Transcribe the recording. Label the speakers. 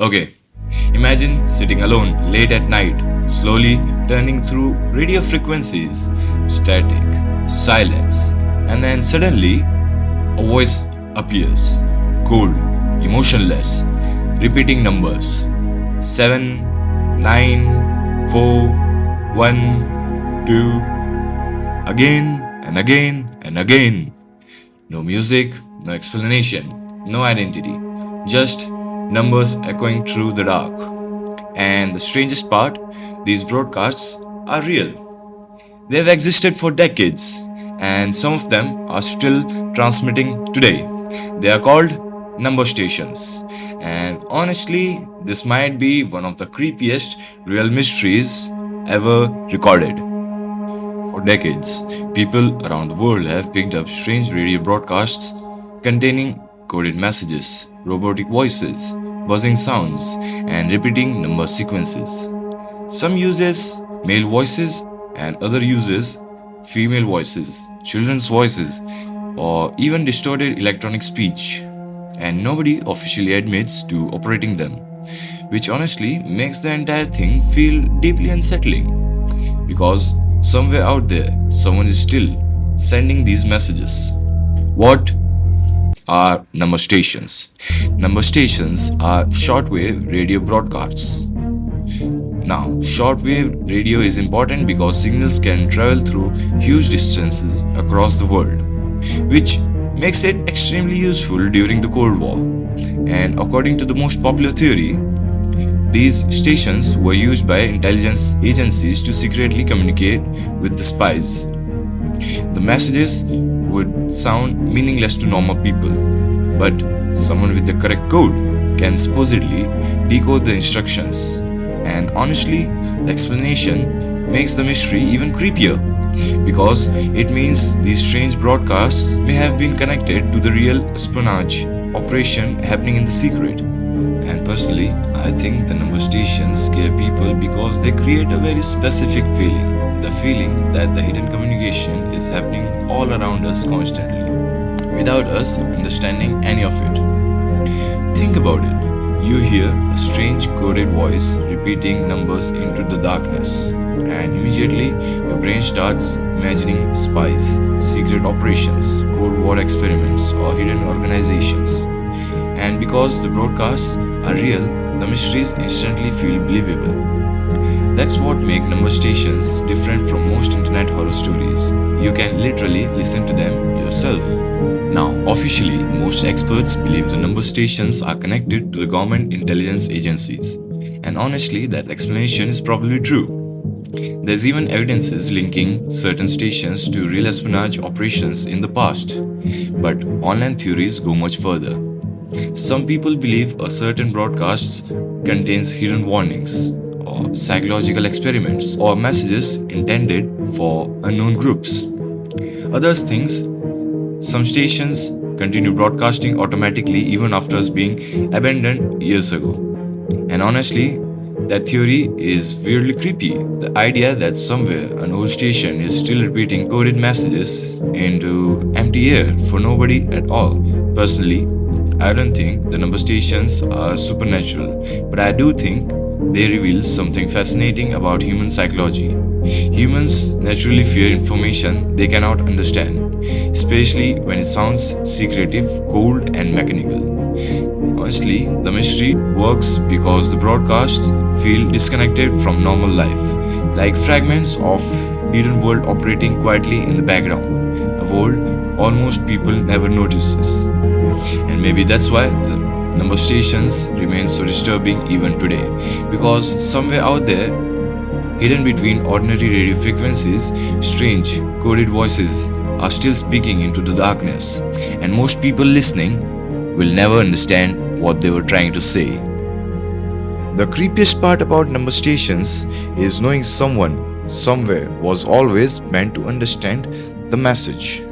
Speaker 1: Okay, imagine sitting alone late at night, slowly turning through radio frequencies, static, silence, and then suddenly a voice appears, cold, emotionless, repeating numbers 7, 9, 4, 1, 2, again and again and again. No music, no explanation, no identity, just numbers echoing through the dark. And the strangest part, these broadcasts are real. They've existed for decades, and some of them are still transmitting today. They are called number stations. And honestly, this might be one of the creepiest real mysteries ever recorded. For decades, people around the world have picked up strange radio broadcasts containing coded messages, robotic voices, buzzing sounds, and repeating number sequences. Some uses male voices and other uses female voices, children's voices, or even distorted electronic speech. And nobody officially admits to operating them, which honestly makes the entire thing feel deeply unsettling. Because somewhere out there, someone is still sending these messages. What are number stations? Number stations are shortwave radio broadcasts. Now, shortwave radio is important because signals can travel through huge distances across the world, which makes it extremely useful during the Cold War. And according to the most popular theory, these stations were used by intelligence agencies to secretly communicate with the spies. The messages would sound meaningless to normal people, but someone with the correct code can supposedly decode the instructions. And honestly, the explanation makes the mystery even creepier because it means these strange broadcasts may have been connected to the real espionage operation happening in the secret. And personally, I think the number stations scare people because they create a very specific feeling. The feeling that the hidden communication is happening all around us constantly, without us understanding any of it. Think about it. You hear a strange coded voice repeating numbers into the darkness, and immediately your brain starts imagining spies, secret operations, Cold War experiments, or hidden organizations. And because the broadcasts are real, the mysteries instantly feel believable. That's what makes number stations different from most internet horror stories. You can literally listen to them yourself. Now, officially, most experts believe the number stations are connected to the government intelligence agencies. And honestly, that explanation is probably true. There's even evidences linking certain stations to real espionage operations in the past. But online theories go much further. Some people believe a certain broadcast contains hidden warnings, or psychological experiments, or messages intended for unknown groups. Others think some stations continue broadcasting automatically even after being abandoned years ago. And honestly, that theory is weirdly creepy. The idea that somewhere an old station is still repeating coded messages into empty air for nobody at all. Personally, I don't think the number stations are supernatural, but I do think they reveal something fascinating about human psychology. Humans naturally fear information they cannot understand, especially when it sounds secretive, cold, and mechanical. Honestly, the mystery works because the broadcasts feel disconnected from normal life, like fragments of hidden world operating quietly in the background, a world almost people never notices. And maybe that's why the number stations remain so disturbing even today, because somewhere out there, hidden between ordinary radio frequencies, strange, coded voices are still speaking into the darkness, and most people listening will never understand what they were trying to say. The creepiest part about number stations is knowing someone somewhere was always meant to understand the message.